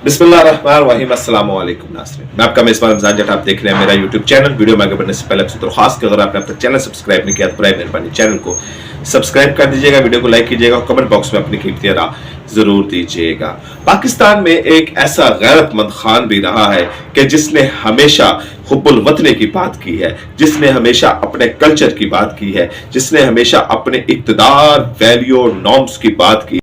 बिस्मिल्लाहिर्रहमानिर्रहीम, अस्सलाम वालेकुम नाज़रीन। मैं आपका मेज़बान रमज़ान जट, आप देख रहे हैं मेरा यूट्यूब चैनल। वीडियो में आगे बढ़ने से पहले आपसे दरख्वास्त कि अगर आपने अपना चैनल सब्सक्राइब नहीं किया तो बराए मेहरबानी चैनल को सब्सक्राइब कर दीजिएगा, वीडियो को लाइक कीजिएगा और कमेंट बॉक्स में अपनी कीमती राय जरूर दीजिएगा। पाकिस्तान में एक ऐसा गैरतमंद खान भी रहा है कि जिसने हमेशा हुब्बुल वतनी की बात की है, जिसने हमेशा अपने कल्चर की बात की है, जिसने हमेशा अपने इक़्तिदार, वैल्यू और नॉर्म्स की बात की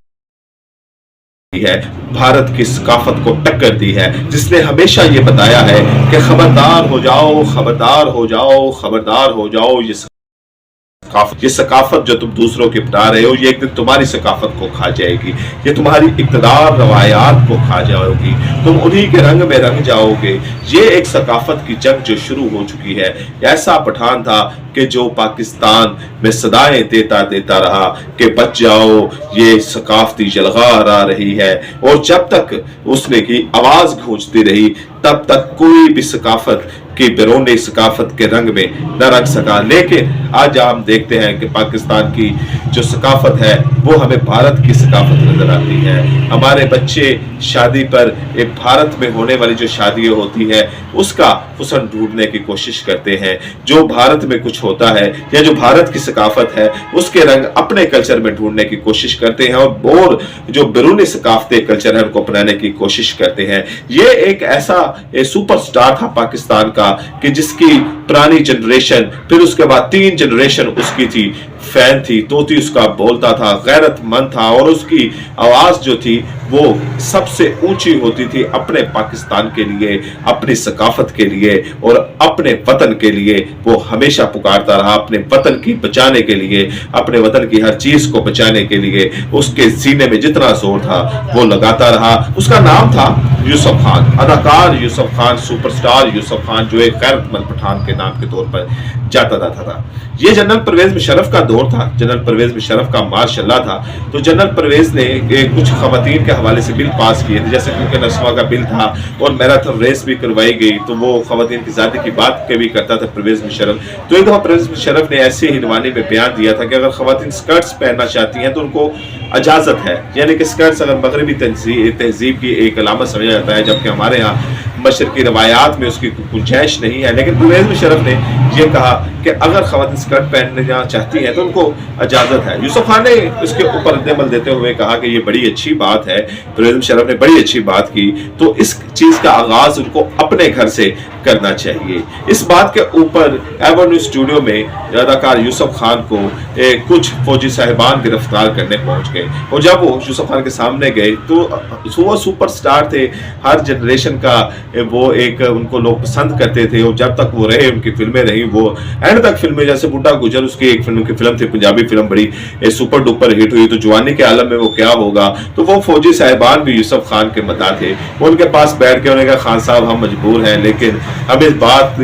है, भारत की सकाफत को टक्कर दी है, जिसने हमेशा ये बताया है कि खबरदार हो जाओ, खबरदार हो जाओ, खबरदार हो जाओ, ये सकाफत जो तुम दूसरों की अपना रहे हो, ये एक दिन तुम्हारी सकाफत को खा जाएगी, ये तुम्हारी इक़्तिदार रवायात को खा जाओगी, तुम उन्हीं के रंग में रंग जाओगे। ये एक सकाफत की जंग जो शुरू हो चुकी है। ऐसा पठान था कि जो पाकिस्तान में सदाएं देता रहा कि बच जाओ, ये सकाफती जलगार आ रही है, और जब तक उसने की आवाज गूंजती रही तब तक कोई भी सकाफत कि बैरूनी सकाफत के रंग में न रंग सका। लेकिन आज हम देखते हैं कि पाकिस्तान की जो सकाफत है वो हमें भारत की सकाफत नजर आती है। हमारे बच्चे शादी पर एक भारत में होने वाली जो शादियां होती है उसका हुस्न ढूंढने की कोशिश करते हैं। जो भारत में कुछ होता है या जो भारत की सकाफत है उसके रंग अपने कल्चर में ढूंढने की कोशिश करते हैं, और जो बैरूनी सकाफती कल्चर है उनको अपनाने की कोशिश करते हैं। ये एक ऐसा सुपरस्टार था पाकिस्तान का कि जिसकी पुरानी जनरेशन, फिर उसके बाद 3 जनरेशन उसकी थी, फैन थी, तोती उसका बोलता था, गैरतमंद था, और उसकी आवाज जो थी वो सबसे ऊंची होती थी अपने पाकिस्तान के लिए, अपनी सकाफत के लिए और अपने वतन के लिए। वो हमेशा पुकारता रहा अपने वतन की बचाने के लिए, अपने वतन की हर चीज को बचाने के लिए उसके सीने में जितना जोर था वो लगाता रहा। उसका नाम था यूसुफ खान, अदाकार यूसुफ खान, सुपरस्टार यूसुफ खान, जो एक गैरतमंद पठान के नाम के तौर पर जाता था। ये जनरल परवेज मुशर्रफ का दौर था, जनरल परवेज मुशर्रफ का मार्शल्लाह था। तो जनरल परवेज ने कुछ खवातीन के हवाले से बिल पास किए थे, जैसे क्योंकि नस्वा का बिल था और मैराथन रेस भी करवाई गई, तो वो खवातीन की ज़ाती की बात के भी करता था परवेज मुशर्रफ। तो एक दफ़ा परवेज मुशर्रफ ने ऐसे ही नवानी में बयान दिया था कि अगर खवातीन स्कर्ट्स पहनना चाहती हैं तो उनको इजाज़त है, यानी कि स्कर्ट्स अगर मगरबी तहजीब की एक अलामत समझा जाता है, जबकि हमारे यहाँ मशरकी रवायात में उसकी गुंजाइश नहीं है। लेकिन परवेज मुशर्रफ ने यह कहा कि अगर खवातीन स्कर्ट पहनना चाहती हैं तो उनको इजाजत है। यूसुफ खान ने इसके ऊपर रद्द-ए-अमल देते हुए कहा कि ये बड़ी अच्छी बात है, परवेज मुशर्रफ ने बड़ी अच्छी बात की, तो इस चीज का आगाज उनको अपने घर से करना चाहिए। इस बात के ऊपर एवेन्यू स्टूडियो में अदाकार यूसुफ खान को कुछ फौजी साहिबान गिरफ्तार करने पहुंच गए, और जब वो यूसुफ खान के सामने गए तो वो सुपरस्टार थे, हर जनरेशन का वो एक उनको लोग पसंद करते थे, और जब तक वो रहे उनकी फिल्में रही, वो एंड तक फिल्में, जैसे बुड्ढा गुजर उसकी एक फिल्म की फिल्म थी, पंजाबी फिल्म बड़ी सुपर डुपर हिट हुई, तो जवानी के आलम में वो क्या होगा। तो वो फौजी साहिबान भी यूसुफ खान के मदा थे, उनके पास बैठ के उन्होंने कहा खान साहब हम मजबूर हैं, लेकिन हमें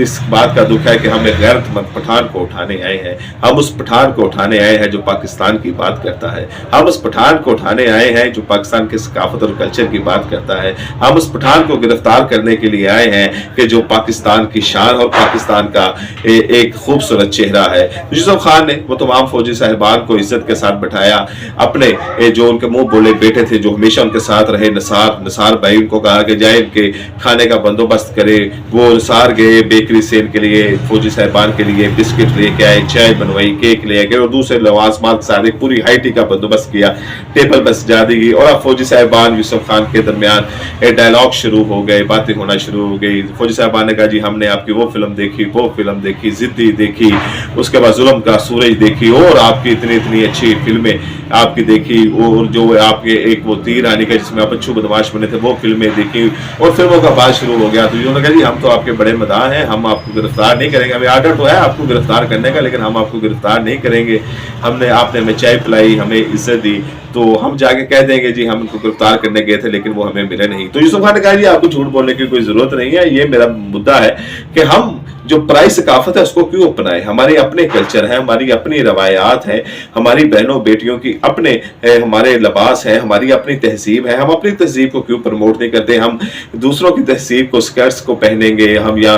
इस बात का दुख है कि हमें गैरतमंद पठान को उठाने आए हैं, हम उस पठान को उठाने आए हैं जो पाकिस्तान की बात करता है, हम उस पठान को उठाने आए हैं जो पाकिस्तान के सकाफत और कल्चर की बात करता है, हम उस पठान को गिरफ्तार करने के लिए आए हैं कि जो पाकिस्तान की शान और पाकिस्तान का एक खूबसूरत चेहरा है। यूसुफ खान ने वो तमाम फौजी साहिबान को इज्जत के साथ बैठाया, अपने जो उनके मुंह बोले बेटे थे जो हमेशा उनके साथ रहे, नसार भाई, उनको कहा कि जाए इनके खाने का बंदोबस्त करे। वो नसार गए बेकरी से इनके लिए, फौजी साहिबान के लिए बिस्किट लेके आए, चाय बनवाई, केक ले गए, और दूसरे लवाजमात के साथ पूरी हाईटी का बंदोबस्त किया, टेबल पर सजा दी गई, और अब फौजी साहिबान यूसुफ खान के दरमियान डायलॉग शुरू हो गए, बातें होना शुरू हो गई। फौजी साहिबान ने कहा जी हमने आपकी वो फिल्म देखी, वो फिल्म देखी, जिद्दी देखी, उसके बाद जुल्म का सूरज देखी, और आपकी इतनी अच्छी फिल्में आपकी देखी, और जो आपके एक वो तीर आने का जिसमें आप अच्छू बदमाश बने थे वो फिल्में देखी, और फिल्मों का बात शुरू हो गया। तो उन्होंने कहा जी हम तो आपके बड़े मदाह हैं, हम आपको गिरफ्तार नहीं करेंगे, हमें आर्डर तो है आपको गिरफ्तार करने का, लेकिन हम आपको गिरफ्तार नहीं करेंगे, आपने हमें चाय पिलाई, हमें इज्जत दी, तो हम जाके कह देंगे जी हम उनको गिरफ्तार करने गए थे लेकिन वो हमें मिले नहीं। तो यूसुफ खान ने कहा जी आपको झूठ बोलने की कोई जरूरत नहीं है, ये मेरा मुद्दा है कि हम जो पराई सकाफत है उसको क्यों अपनाएं, हमारे अपने कल्चर है, हमारी अपनी रवायात है, हमारी बहनों बेटियों की अपने हमारे लिबास है, हमारी अपनी तहजीब है, हम अपनी तहजीब को क्यों प्रमोट नहीं करते। हम दूसरों की तहजीब को, स्कर्ट्स को पहनेंगे हम, या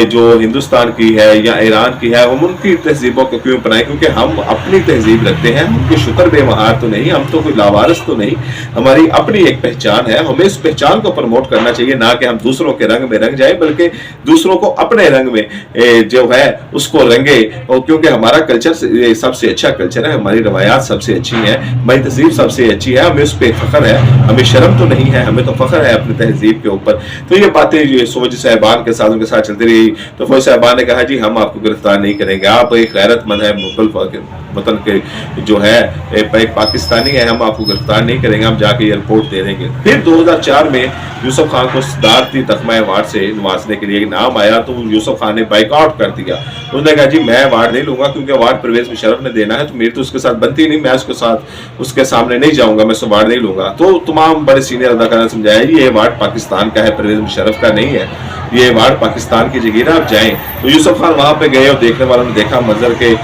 जो हिंदुस्तान की है या ईरान की है, हम उनकी तहजीबों को क्यों अपनाएं, क्योंकि हम अपनी तहजीब रखते हैं, हम कोई शुक्र बेमहार तो नहीं, हम तो तो कोई लावारिस तो नहीं, हमारी अपनी एक पहचान है, हमें इस पहचान को प्रमोट करना चाहिए, ना कि हम दूसरों के रंग में रंग जाए, बल्कि दूसरों को अपने रंग में जो है उसको रंगे। और क्योंकि हमारा कल्चर सबसे अच्छा कल्चर है, हमारी रवायात सबसे अच्छी है, हमारी तहजीब सबसे अच्छी है, हमें उस पर फख्र है, हमें शर्म तो नहीं है, हमें तो फख्र है अपनी तहजीब के ऊपर। तो ये बातें ये फौजी साहबान के साथ उनके साथ चलती रही। तो फौजी साहबान ने कहा जी हम आपको गिरफ्तार नहीं करेंगे, आप एक गैरतमंद है, वतन के जो है एक पाकिस्तानी है, हम आपको गिरफ्तार नहीं करेंगे, हम जाके ये रिपोर्ट दे देंगे। फिर 2004 में यूसुफ खान को सदारती तख्मा अवार्ड से नवाजने के लिए नाम आया, तो यूसुफ खान ने बाइकआउट कर दिया। उसने कहा जी मैं अवार्ड नहीं लूंगा, क्योंकि अवार्ड परवेज मुशर्रफ ने देना है, तो मेरी तो उसके साथ बनती नहीं, मैं उसके सामने नहीं जाऊंगा, मैं अवार्ड नहीं लूंगा। तो तमाम बड़े सीनियर अदाकारों ने समझाया ये अवार्ड पाकिस्तान का है, परवेज मुशर्रफ का नहीं है, ये अवार्ड पाकिस्तान की जगह आप जाएं। तो यूसुफ खान वहां पे गए और देखने वालों ने देखा मंजर के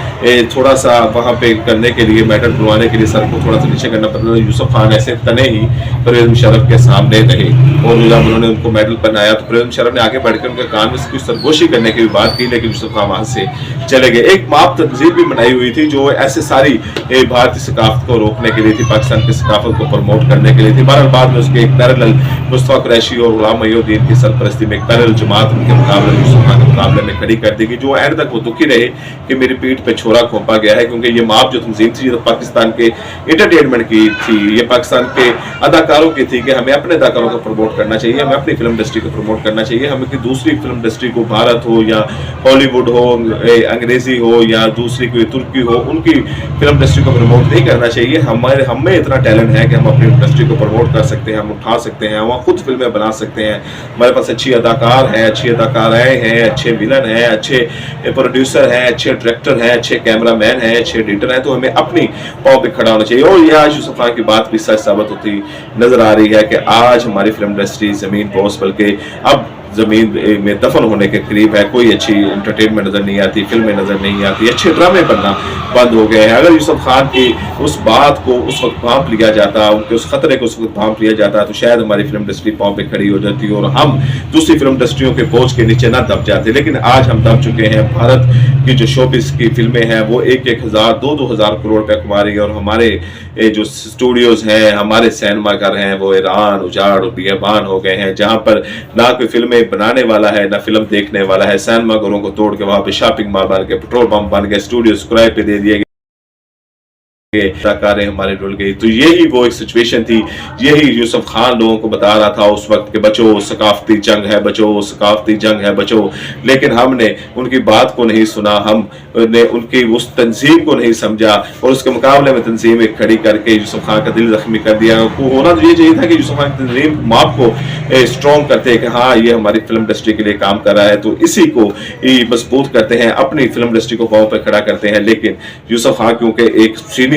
थोड़ा सा वहां पे करने के लिए, मेडल बुलवाने के लिए सर को थोड़ा सा नीचे करना पड़ा। यूसुफ खान ऐसे तने ही परवेज मुशर्रफ के सामने रहे और जब उन्होंने उनको मेडल पहनाया तो परवेज मुशर्रफ ने आगे बढ़कर उनके कान में कुछ सरगोशी करने की भी बात की, लेकिन यूसुफ खान वहां से चले गए। एक माप तंजीम भी बनाई हुई थी जो ऐसे सारी भारतीय सकाफत को रोकने के लिए थी, पाकिस्तान की सकाफत को प्रमोट करने के लिए थी। बहरहाल बाद में उसके एक पैरेलल मुस्तफा कुरैशी और गुलाम मोइनुद्दीन की सरपरस्ती में एक पैरेलल जमात उनके मुकाबले यूसुफ खान के मुकाबले में खड़ी कर दी गई, जो एंड तक वो दुखी रहे कि मेरी पीठ पे छोरा खोपा गया है। क्योंकि ये माप जो तंजीम थी तो पाकिस्तान के एंटरटेनमेंट की थी, ये पाकिस्तान के अदाकारों की थी कि हमें अपने अदाकारों को प्रमोट करना चाहिए, हमें अपनी फिल्म इंडस्ट्री को प्रमोट करना चाहिए, हमें कि दूसरी फिल्म इंडस्ट्री को, भारत हो या हॉलीवुड हो, अंग्रेजी हो या दूसरी कोई तुर्की हो, उनकी फिल्म इंडस्ट्री को प्रमोट नहीं करना चाहिए। हमें इतना टैलेंट है कि हम अपनी इंडस्ट्री को प्रमोट कर सकते हैं, हम उठा सकते हैं, हम खुद फिल्में बना सकते हैं, हमारे पास अच्छी अदाकार हैं, अच्छी अदाकाराएं हैं, अच्छे विलन हैं, अच्छे प्रोड्यूसर हैं, अच्छे डायरेक्टर हैं, अच्छे कैमरामैन हैं, अच्छे एडिटर हैं। तो हमें अपनी पाँव पे खड़ा होना चाहिए। और ये आज यूसुफ खान की बात भी सच साबित होती नजर आ रही है कि आज हमारी फिल्म इंडस्ट्री जमीन पोस्ट बल्कि अब जमीन में दफन होने के करीब है। कोई अच्छी एंटरटेनमेंट नजर नहीं आती, फिल्में नजर नहीं आती, अच्छे ड्रामे बनना बंद हो गए हैं। अगर यूसुफ खान की उस बात को उस वक्त भांप लिया जाता, उनके उस खतरे को उस वक्त भांप लिया जाता, तो शायद हमारी फिल्म इंडस्ट्री पाँव पे खड़ी हो जाती और हम दूसरी फिल्म इंडस्ट्रियों के बोझ के नीचे ना दब जाते। लेकिन आज हम दब चुके हैं। भारत की जो शोबिस की फिल्में हैं वो 1-1 हज़ार 2-2 हज़ार करोड़ रुपए कमा रही है, और हमारे जो स्टूडियोज हैं, हमारे सिनेमा घर हैं, वो ईरान उजाड़ और बियाबान हो गए हैं, जहां पर ना कोई फिल्में बनाने वाला है ना फिल्म देखने वाला है। सिनेमा घरों को तोड़ के वहां पे शॉपिंग मॉल बन के, पेट्रोल पंप बन गए, स्टूडियोज किराए पे दे दिए अदाकारें हमारे डुल गई। तो यही वो एक सिचुएशन थी, यही यूसुफ खान लोगों को बता रहा था उस वक्त के बचो सकाफती जंग है, बचो सकाफती जंग है, बचो। लेकिन हमने उनकी बात को नहीं सुना, हमने उनकी उस तंजीम को नहीं समझा और उसके मुकाबले में तंजीम एक खड़ी करके यूसुफ खान का दिल जख्मी कर दिया। होना तो ये चाहिए था कि यूसुफ खान की तंजीम माप को स्ट्रॉन्ग करते कि हाँ ये हमारी फिल्म इंडस्ट्री के लिए काम कर रहा है, तो इसी को मजबूत करते हैं, अपनी फिल्म इंडस्ट्री को पांव पर खड़ा करते हैं। लेकिन यूसुफ खान क्योंकि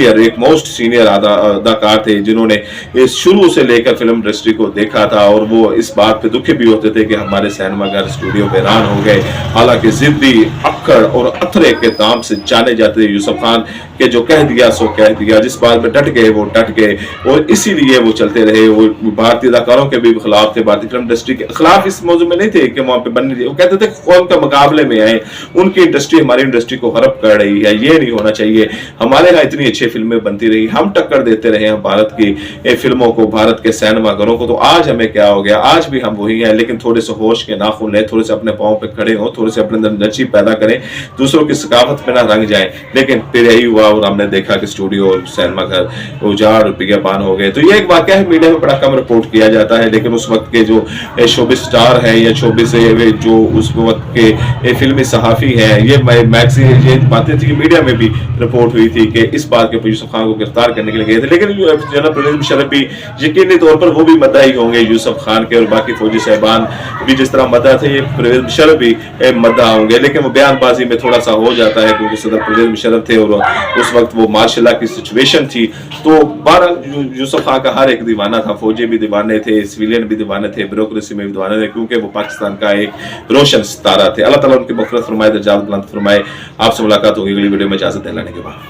एक मोस्ट सीनियर अदाकार थे जिन्होंने शुरू से लेकर फिल्म इंडस्ट्री को देखा था, और वो इस बात पे दुखी भी होते थे कि हमारे सिनेमा घर स्टूडियो वीरान हो गए। हालांकि जिद्दी, अक्कड़ और अथरे के नाम से जाने जाते थे यूसुफ खान के, जो कह दिया सो कह दिया, जिस बात में डट गए वो डट गए, और इसीलिए वो चलते रहे। वो भारतीय अदाकारों के भी खिलाफ थे, भारतीय फिल्म इंडस्ट्री के खिलाफ इस मौजू में नहीं थे कि वहां पे बनने, वो कहते थे कौन का मुकाबले में आए, उनकी इंडस्ट्री हमारी इंडस्ट्री को हड़प कर रही है, ये नहीं होना चाहिए। हमारे यहाँ इतनी अच्छी फिल्में बनती रही, हम टक्कर देते रहे हैं भारत की फिल्मों को, भारत के सिनेमा घरों को, तो आज हमें क्या हो गया? आज भी हम वही हैं। लेकिन थोड़े से होश के नाखून लें, थोड़े से अपने पांव पे खड़े हो, थोड़े से अपने अंदर नची पैदा करें, दूसरों की सकाफत पे ना रंग जाए। लेकिन फिर यही हुआ और हमने देखा कि स्टूडियो और सिनेमा घर उजाड़ और बियाबान हो गए। तो ये एक वाकया है, मीडिया में बड़ा कम रिपोर्ट किया जाता है। लेकिन उस वक्त के जो शोबिस स्टार हैं या शोबिस जो उस वक्त के फिल्मी सहाफी हैं, ये मैगजीन ये बातें थी, मीडिया में भी रिपोर्ट हुई थी कि इस बात के यूसुफ खान को गिरफ्तार करने के लिए गए थे। लेकिन जनाब परवेज मुशर्रफ भी यकीनी तौर पर वो भी मद्दा ही होंगे यूसुफ खान के, और बाकी फौजी साहबान भी जिस तरह मद्दा थे, ये परवेज मुशर्रफ भी मद्दा होंगे। लेकिन वो बयानबाजी में थोड़ा सा हो जाता है क्योंकि सदर परवेज मुशर्रफ थे और उस वक्त वो मार्शल लॉ की सिचुएशन थी। तो बहरहाल यूसुफ खान का हर एक दीवाना था, फौजी भी दीवाने थे, सिविलियन भी दीवाने थे, ब्यूरोक्रेसी में भी दीवाने थे, क्योंकि वो पाकिस्तान का एक रोशन सितारा थे। अल्लाह ताला उनकी मग़फ़िरत फरमाए, दर्जात बुलंद फरमाए। आपसे मुलाकात होगी अगली वीडियो में, इजाज़त लेने के बाद।